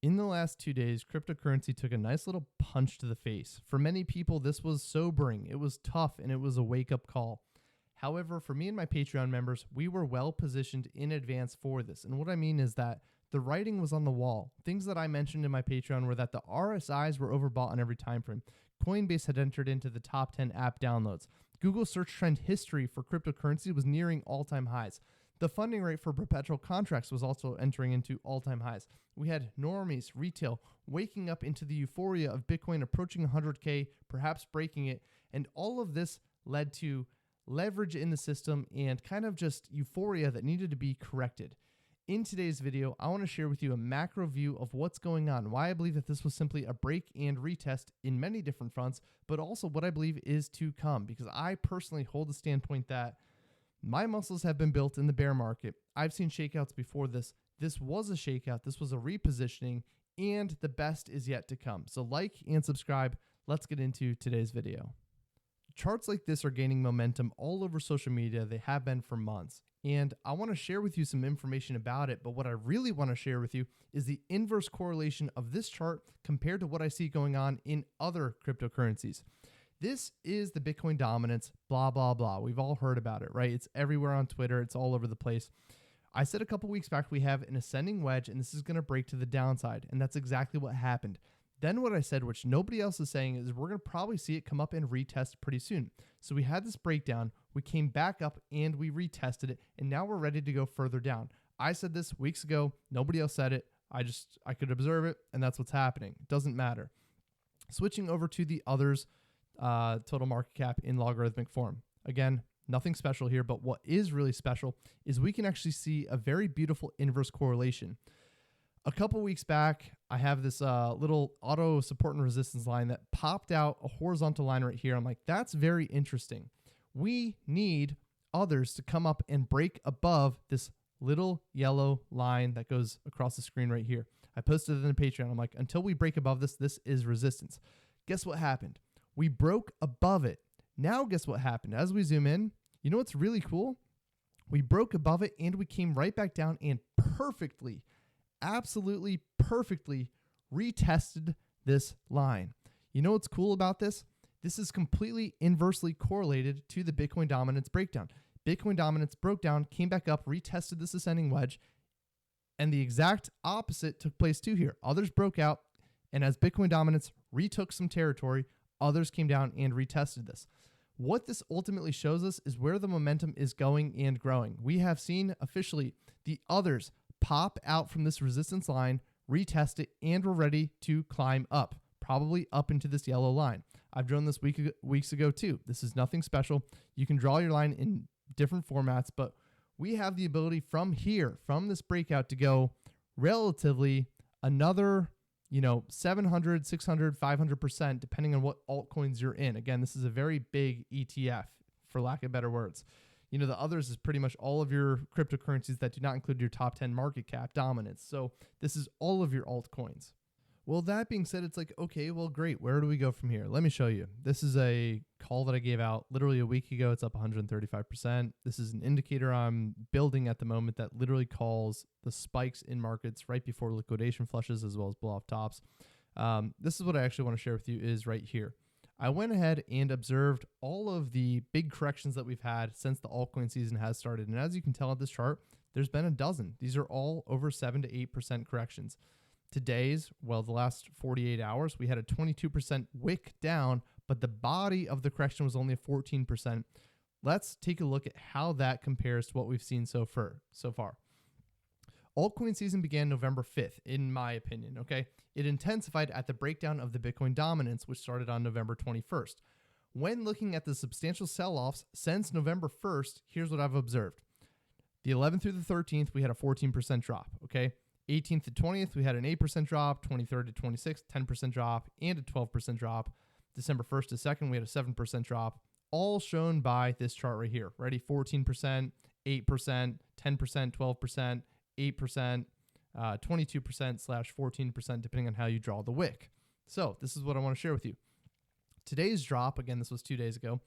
In the last 2 days, cryptocurrency took a nice little punch to the face. For many people, this was sobering, it was tough, and it was a wake-up call. However, for me and my Patreon members, we were well positioned in advance for this. And what I mean is that the writing was on the wall. Things that I mentioned in my Patreon were that the RSIs were overbought on every time frame. Coinbase had entered into the top 10 app downloads. Google search trend history for cryptocurrency was nearing all-time highs. The funding rate for perpetual contracts was also entering into all-time highs. We had normies, retail, waking up into the euphoria of Bitcoin approaching 100K, perhaps breaking it, and all of this led to leverage in the system and kind of just euphoria that needed to be corrected. In today's video, I want to share with you a macro view of what's going on, why I believe that this was simply a break and retest in many different fronts, but also what I believe is to come, because I personally hold the standpoint that my muscles have been built in the bear market. I've seen shakeouts before this. This was a shakeout. This was a repositioning, and the best is yet to come. So like and subscribe. Let's get into today's video. Charts like this are gaining momentum all over social media. They have been for months. And I want to share with you some information about it. But what I really want to share with you is the inverse correlation of this chart compared to what I see going on in other cryptocurrencies. This is the Bitcoin dominance, blah, blah, blah. We've all heard about it, right? It's everywhere on Twitter. It's all over the place. I said a couple weeks back, we have an ascending wedge and this is going to break to the downside. And that's exactly what happened. Then what I said, which nobody else is saying, is we're going to probably see it come up and retest pretty soon. So we had this breakdown, we came back up and we retested it. And now we're ready to go further down. I said this weeks ago. Nobody else said it. I could observe it and that's what's happening. It doesn't matter. Switching over to the others, total market cap in logarithmic form. Again, nothing special here, but what is really special is we can actually see a very beautiful inverse correlation. A couple weeks back, I have this little auto support and resistance line that popped out a horizontal line right here. I'm like, that's very interesting. We need others to come up and break above this little yellow line that goes across the screen right here. I posted it in the Patreon. I'm like, until we break above this, this is resistance. Guess what happened? We broke above it. Now guess what happened? As we zoom in, you know what's really cool? We broke above it and we came right back down and perfectly, absolutely perfectly retested this line. You know what's cool about this? This is completely inversely correlated to the Bitcoin dominance breakdown. Bitcoin dominance broke down, came back up, retested this ascending wedge, and the exact opposite took place too here. Others broke out, and as Bitcoin dominance retook some territory, others came down and retested this. What this ultimately shows us is where the momentum is going and growing. We have seen officially the others pop out from this resistance line, retest it, and we're ready to climb up, probably up into this yellow line. I've drawn this weeks ago too. This is nothing special. You can draw your line in different formats, but we have the ability from here, from this breakout, to go relatively another 700, 600, 500%, depending on what altcoins you're in. Again, this is a very big ETF, for lack of better words. The others is pretty much all of your cryptocurrencies that do not include your top 10 market cap dominance. So this is all of your altcoins. Well, that being said, it's like, okay, well, great. Where do we go from here? Let me show you. This is a call that I gave out literally a week ago. It's up 135%. This is an indicator I'm building at the moment that literally calls the spikes in markets right before liquidation flushes as well as blow off tops. This is what I actually want to share with you is right here. I went ahead and observed all of the big corrections that we've had since the altcoin season has started. And as you can tell at this chart, there's been a dozen. These are all over 7 to 8% corrections. Today's, the last 48 hours, we had a 22% wick down, but the body of the correction was only a 14%. Let's take a look at how that compares to what we've seen so far. Altcoin season began November 5th, in my opinion, okay? It intensified at the breakdown of the Bitcoin dominance, which started on November 21st. When looking at the substantial sell-offs since November 1st, here's what I've observed. The 11th through the 13th, we had a 14% drop, okay? 18th to 20th, we had an 8% drop, 23rd to 26th, 10% drop, and a 12% drop. December 1st to 2nd, we had a 7% drop, all shown by this chart right here. Ready? 14%, 8%, 10%, 12%, 8%, 22%/14%, depending on how you draw the wick. So this is what I want to share with you. Today's drop, again, this was 2 days ago,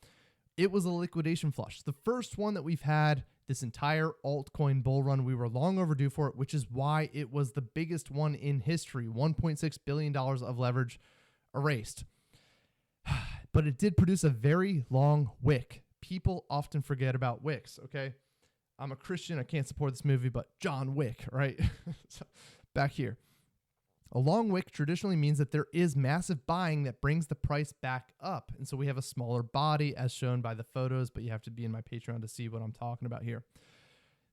it was a liquidation flush. The first one that we've had this entire altcoin bull run. We were long overdue for it, which is why it was the biggest one in history. $1.6 billion of leverage erased. But it did produce a very long wick. People often forget about wicks, okay? I'm a Christian. I can't support this movie, but John Wick, right? So back here. A long wick traditionally means that there is massive buying that brings the price back up. And so we have a smaller body as shown by the photos, but you have to be in my Patreon to see what I'm talking about here.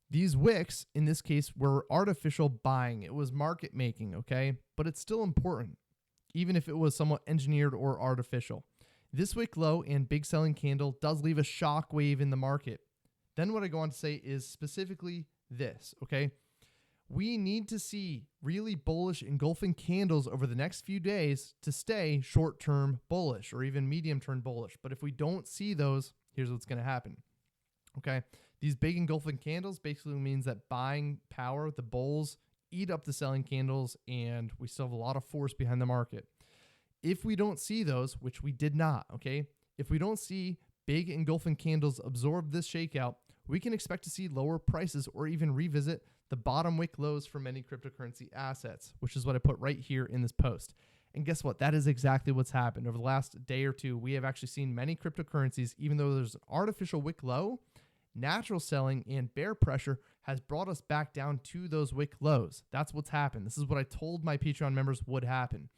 These wicks, in this case, were artificial buying. It was market making, okay? But it's still important, even if it was somewhat engineered or artificial. This wick low and big selling candle does leave a shock wave in the market. Then what I go on to say is specifically this, okay? We need to see really bullish engulfing candles over the next few days to stay short-term bullish or even medium-term bullish. But if we don't see those, here's what's going to happen, okay? These big engulfing candles basically means that buying power, the bulls, eat up the selling candles, and we still have a lot of force behind the market. If we don't see those, which we did not, okay? If we don't see big engulfing candles absorb this shakeout, we can expect to see lower prices or even revisit the bottom wick lows for many cryptocurrency assets, which is what I put right here in this post. And guess what? That is exactly what's happened. Over the last day or two, we have actually seen many cryptocurrencies, even though there's an artificial wick low, natural selling and bear pressure has brought us back down to those wick lows. That's what's happened. This is what I told my Patreon members would happen.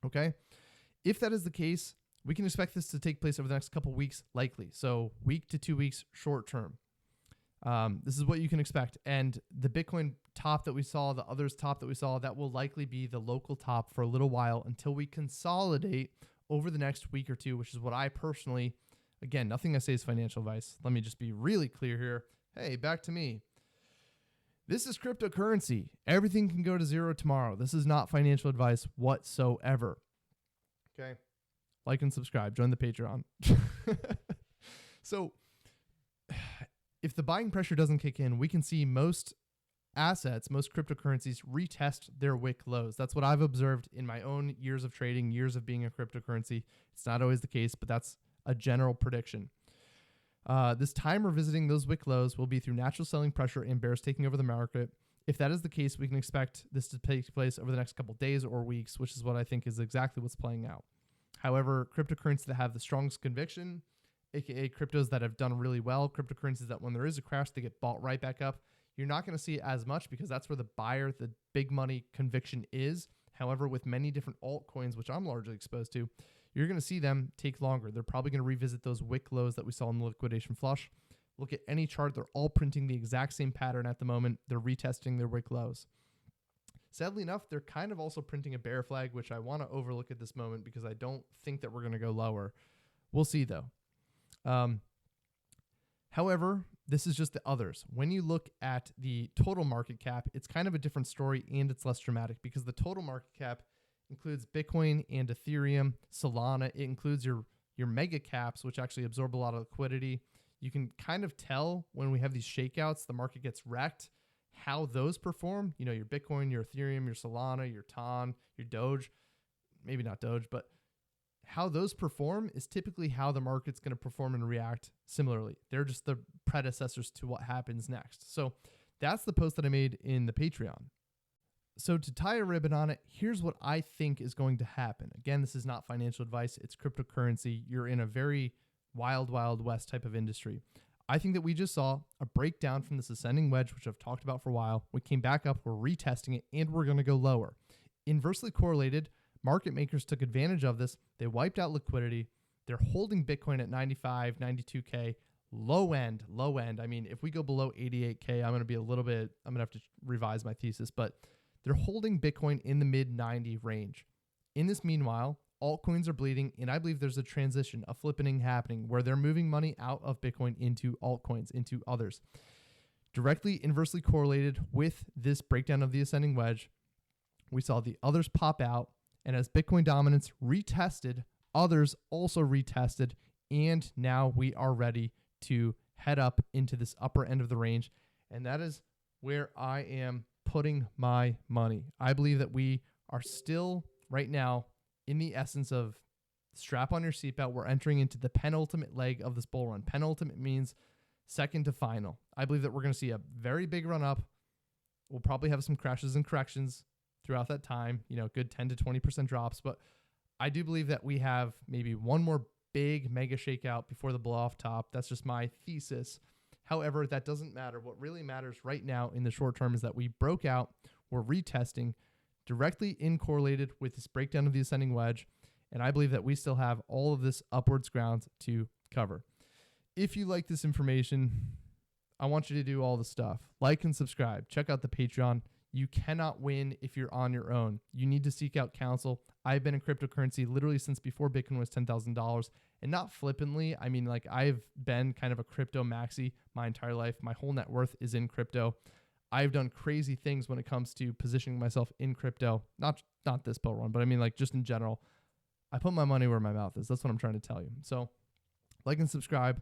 Okay? If that is the case, we can expect this to take place over the next couple weeks, likely. So week to 2 weeks short term. This is what you can expect. And the Bitcoin top that we saw, the others top that we saw, that will likely be the local top for a little while until we consolidate over the next week or two, which is what I personally, again, nothing I say is financial advice. Let me just be really clear here. Hey, back to me. This is cryptocurrency. Everything can go to zero tomorrow. This is not financial advice whatsoever. Okay. Like and subscribe. Join the Patreon. So if the buying pressure doesn't kick in, we can see most assets, most cryptocurrencies retest their wick lows. That's what I've observed in my own years of trading, years of being a cryptocurrency. It's not always the case, but that's a general prediction. This time revisiting those wick lows will be through natural selling pressure and bears taking over the market. If that is the case, we can expect this to take place over the next couple days or weeks, which is what I think is exactly what's playing out. However, cryptocurrencies that have the strongest conviction, aka cryptos that have done really well, cryptocurrencies that when there is a crash, they get bought right back up, you're not going to see it as much because that's where the buyer, the big money conviction is. However, with many different altcoins, which I'm largely exposed to, you're going to see them take longer. They're probably going to revisit those wick lows that we saw in the liquidation flush. Look at any chart. They're all printing the exact same pattern at the moment. They're retesting their wick lows. Sadly enough, they're kind of also printing a bear flag, which I want to overlook at this moment because I don't think that we're going to go lower. We'll see, though. However, this is just the others. When you look at the total market cap, it's kind of a different story and it's less dramatic because the total market cap includes Bitcoin and Ethereum, Solana. It includes your mega caps, which actually absorb a lot of liquidity. You can kind of tell when we have these shakeouts, the market gets wrecked, how those perform. You know, your Bitcoin, your Ethereum, your Solana, your TON, your Doge, maybe not Doge, but how those perform is typically how the market's going to perform and react similarly. They're just the predecessors to what happens next. So that's the post that I made in the Patreon. So to tie a ribbon on it, here's what I think is going to happen. Again, this is not financial advice. It's cryptocurrency. You're in a very wild, wild west type of industry. I think that we just saw a breakdown from this ascending wedge, which I've talked about for a while. We came back up, we're retesting it, and we're going to go lower. Inversely correlated, market makers took advantage of this. They wiped out liquidity. They're holding Bitcoin at 95, 92K. Low end. I mean, if we go below 88K, I'm going to have to revise my thesis, but they're holding Bitcoin in the mid 90 range. In this meanwhile, altcoins are bleeding, and I believe there's a transition, a flippening happening where they're moving money out of Bitcoin into altcoins, into others. Directly inversely correlated with this breakdown of the ascending wedge, we saw the others pop out, and as Bitcoin dominance retested, others also retested, and now we are ready to head up into this upper end of the range, and that is where I am putting my money. I believe that we are still right now in the essence of strap on your seatbelt. We're entering into the penultimate leg of this bull run. Penultimate means second to final. I believe that we're going to see a very big run up. We'll probably have some crashes and corrections throughout that time, good 10 to 20% drops. But I do believe that we have maybe one more big mega shakeout before the blow off top. That's just my thesis. However, that doesn't matter. What really matters right now in the short term is that we broke out. We're retesting directly in correlated with this breakdown of the ascending wedge. And I believe that we still have all of this upwards ground to cover. If you like this information, I want you to do all the stuff. Like and subscribe. Check out the Patreon. You cannot win if you're on your own. You need to seek out counsel. I've been in cryptocurrency literally since before Bitcoin was $10,000. And not flippantly, I mean, like, I've been kind of a crypto maxi my entire life. My whole net worth is in crypto. I've done crazy things when it comes to positioning myself in crypto. Not this bull run, but I mean, like, just in general. I put my money where my mouth is. That's what I'm trying to tell you. So like and subscribe.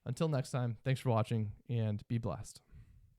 Until next time, thanks for watching and be blessed.